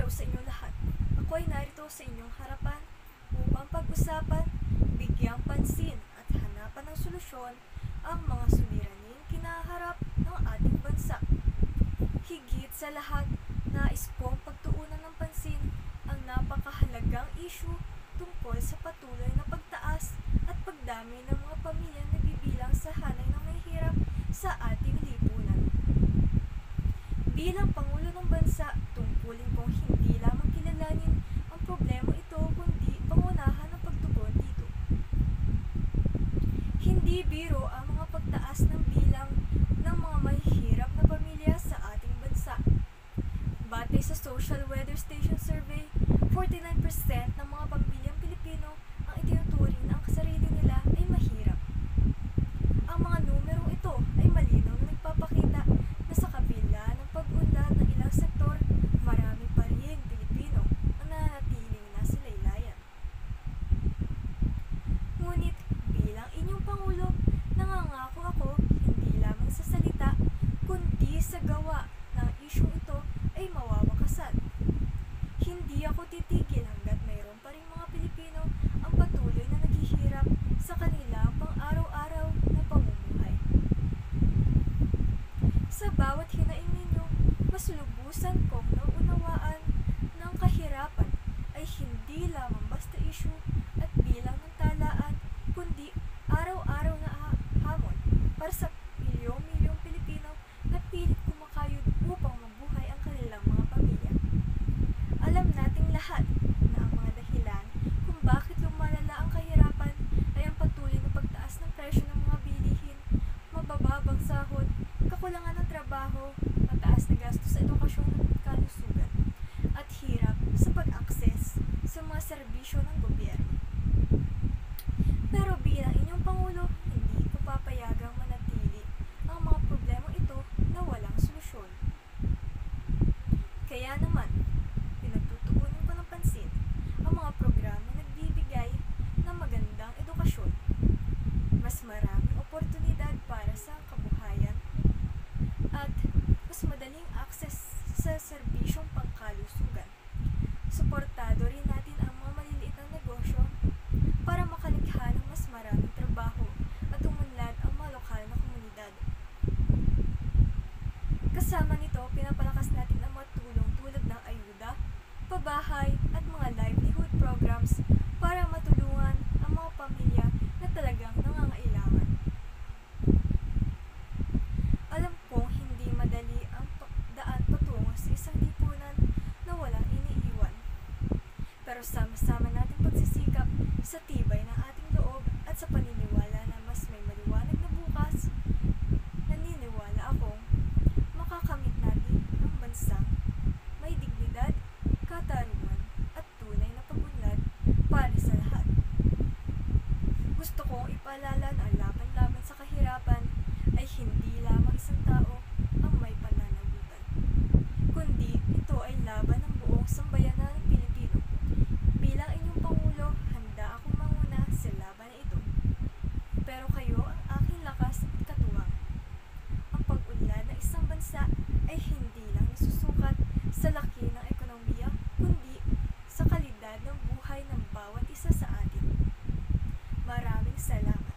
araw sa inyong lahat. Ako ay narito sa inyong harapan upang pag-usapan, bigyang pansin at hanapan ng solusyon ang mga suliraning kinaharap ng ating bansa. Higit sa lahat, nais kong pagtuunan ng pansin ang napakahalagang issue tungkol sa patuloy na pagtaas at pagdami ng mga pamilyang nabibilang sa hanay ng mahihirap sa ating lipunan. Bilang Pangulo ng Bansa, tungkulin kong hindi lamang kilalanin ang problema ito kundi pangunahan ang pagtugon dito. Hindi biro ang mga pagtaas ng bilang ng mga mahihirap na pamilya sa ating bansa. Batay sa Social Weather Station Survey, 49% ng mga pamilyang Pilipino ang itinuturing na ang sarili nila ay mahirap. Ang mga numerong ito ay malinaw na nagpapakita na sa kabila ng pag-unlad ng ilang sektor, marami pa rin Pilipino ang nananatiling nasa laylayan. Ngunit bilang inyong Pangulo, nangangako ako hindi lamang sa salita, kundi sa gawa ng isyong ito ay mawawakasan. Hindi ako titigil hanggat mayroon pa rin mga Pilipino ang patuloy na naghihirap sa kanilang pang-araw-araw na pamumuhay. Sa bawat hinaing ninyo, mas lubusan kong nauunawaan ng kahirapan ay hindi lamang basta issue at bilang ng talaan, kundi araw-araw na hamon para sa milyong-milyong Pilipino na pilit kumakayod upang mabuhay ang kanilang mga pamilya. Alam nating lahat na ang mga dahilan kung bakit lumalala ang kahirapan ay ang patuloy na pagtaas ng presyo ng mga bilihin, mabababang sahod, kakulangan ng trabaho, mataas na gastos sa edukasyon at kalusugan, at hirap sa pag-akses sa mga serbisyo ng gobyerno. Pero bilang inyong Pangulo, hindi ko papayagang manatili ang mga problemang ito na walang solusyon. Kaya naman, pinagtutuunan ko ng pansin ang mga programa na nagbibigay ng magandang edukasyon, mas maraming oportunidad para sa kabuhayan, at mas madaling access sa serbisyong pangkalusugan. Suportado rin natin ang mga maliliit na negosyo para makalikha ng mas maraming trabaho at umunlad ang mga lokal na komunidad. Kasama nito, pinapalakas natin ang mga tulong tulad ng ayuda, pabahay at mga livelihood programs para matulungan ang mga pamilya na talagang nangangailangan. Alam kong hindi madali ang daan patungo sa isang lipunan na walang iniiwan. Pero sama-sama natin pagsisikap sa tibay ng ating loob at sa paniniwala na mas may maliwanag